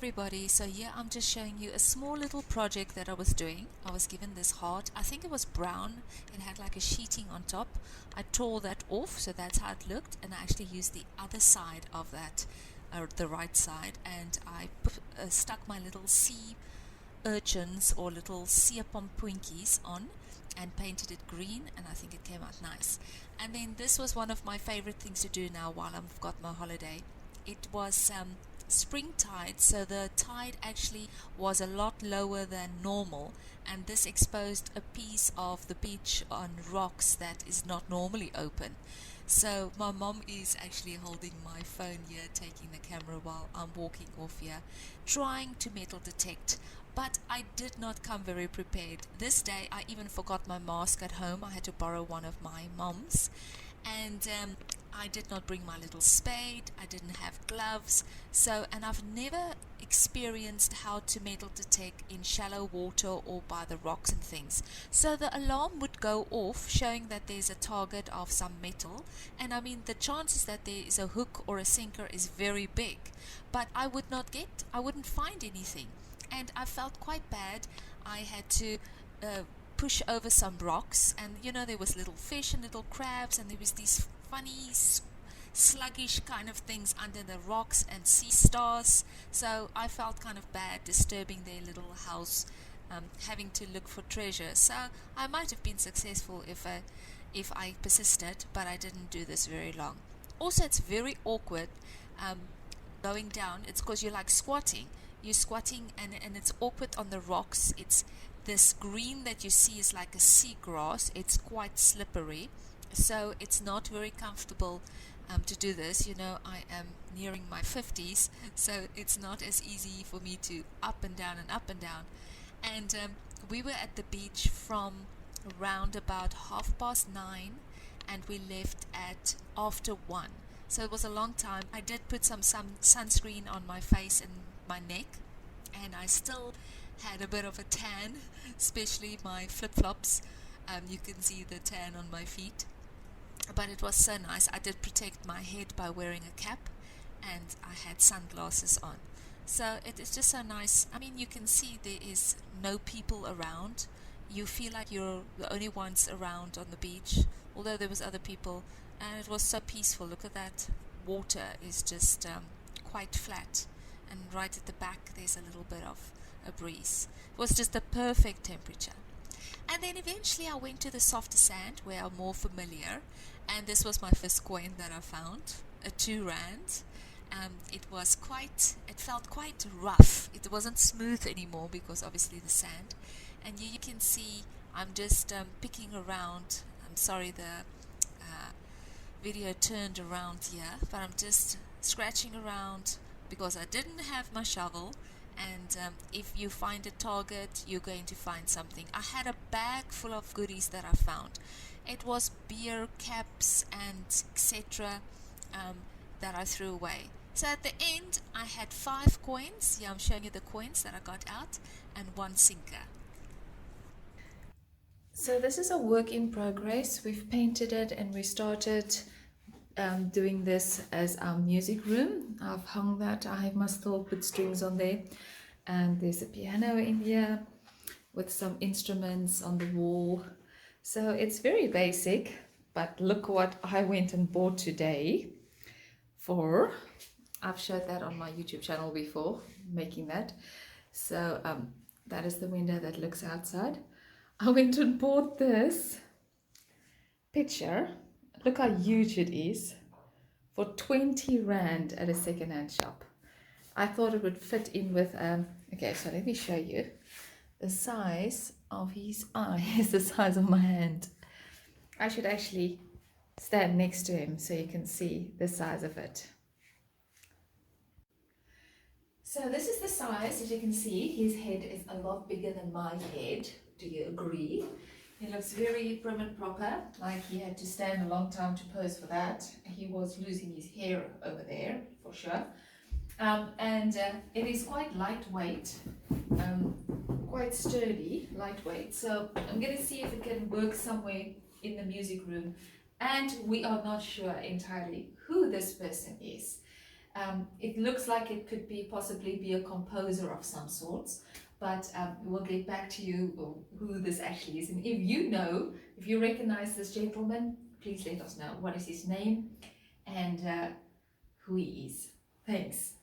everybody. So here I'm just showing you a small little project that I was doing. I was given this heart. I think it was brown. It had like a sheeting on top. I tore that off, so that's how it looked, and I actually used the other side of that, or the right side, and I stuck my little sea urchins or little sea pompoinkies on and painted it green, and I think it came out nice. And then this was one of my favorite things to do now while I've got my holiday. It was spring tide, so the tide actually was a lot lower than normal, and this exposed a piece of the beach on rocks that is not normally open. So my mom is actually holding my phone here, taking the camera while I'm walking off here, trying to metal detect. But I did not come very prepared. This day I even forgot my mask at home. I had to borrow one of my mom's. And I did not bring my little spade. I didn't have gloves. And I've never experienced how to metal detect in shallow water or by the rocks and things. So the alarm would go off showing that there's a target of some metal. And I mean, the chances that there is a hook or a sinker is very big. But I wouldn't find anything. And I felt quite bad. I had to push over some rocks, and there was little fish and little crabs, and there was these funny sluggish kind of things under the rocks and sea stars. So I felt kind of bad disturbing their little house, having to look for treasure. So I might have been successful if I persisted, but I didn't do this very long. Also, it's very awkward going down. It's because you're like squatting. You're squatting, and it's awkward on the rocks. It's this green that you see is like a seagrass. It's quite slippery, so it's not very comfortable to do this. I am nearing my 50s, so it's not as easy for me to up and down and up and down. And we were at the beach from around about 9:30, and we left at after 1. So it was a long time. I did put some sunscreen on my face and my neck, and I still had a bit of a tan, especially my flip-flops. You can see the tan on my feet, but it was so nice. I did protect my head by wearing a cap, and I had sunglasses on. So it is just so nice. I mean, you can see there is no people around. You feel like you're the only ones around on the beach, although there was other people, and it was so peaceful. Look at that. Water is just quite flat, and right at the back there's a little bit of a breeze. It was just a perfect temperature. And then eventually I went to the softer sand where I'm more familiar, and this was my first coin that I found, a 2 rand. It felt quite rough. It wasn't smooth anymore because obviously the sand. And you can see I'm just picking around. I'm sorry the video turned around here, but I'm just scratching around because I didn't have my shovel. And if you find a target, you're going to find something. I had a bag full of goodies that I found. It was beer caps and etc. That I threw away. So at the end, I had 5 coins. Yeah, I'm showing you the coins that I got out, and 1 sinker. So this is a work in progress. We've painted it, and we started doing this as our music room. I've hung that. I must still put strings on there, and there's a piano in here with some instruments on the wall. So it's very basic, but look what I went and bought today for. I've showed that on my YouTube channel before, making that. So that is the window that looks outside. I went and bought this picture. Look how huge it is, for 20 rand at a second-hand shop. I thought it would fit in with, okay, so let me show you. The size of his eye is the size of my hand. I should actually stand next to him so you can see the size of it. So this is the size. As you can see, his head is a lot bigger than my head. Do you agree? He looks very prim and proper, like he had to stand a long time to pose for that. He was losing his hair over there, for sure. It is quite lightweight, quite sturdy, lightweight. So I'm going to see if it can work somewhere in the music room. And we are not sure entirely who this person is. It looks like it could be possibly be a composer of some sorts, but we'll get back to you who this actually is. And if you know, if you recognize this gentleman, please let us know what is his name and who he is. Thanks.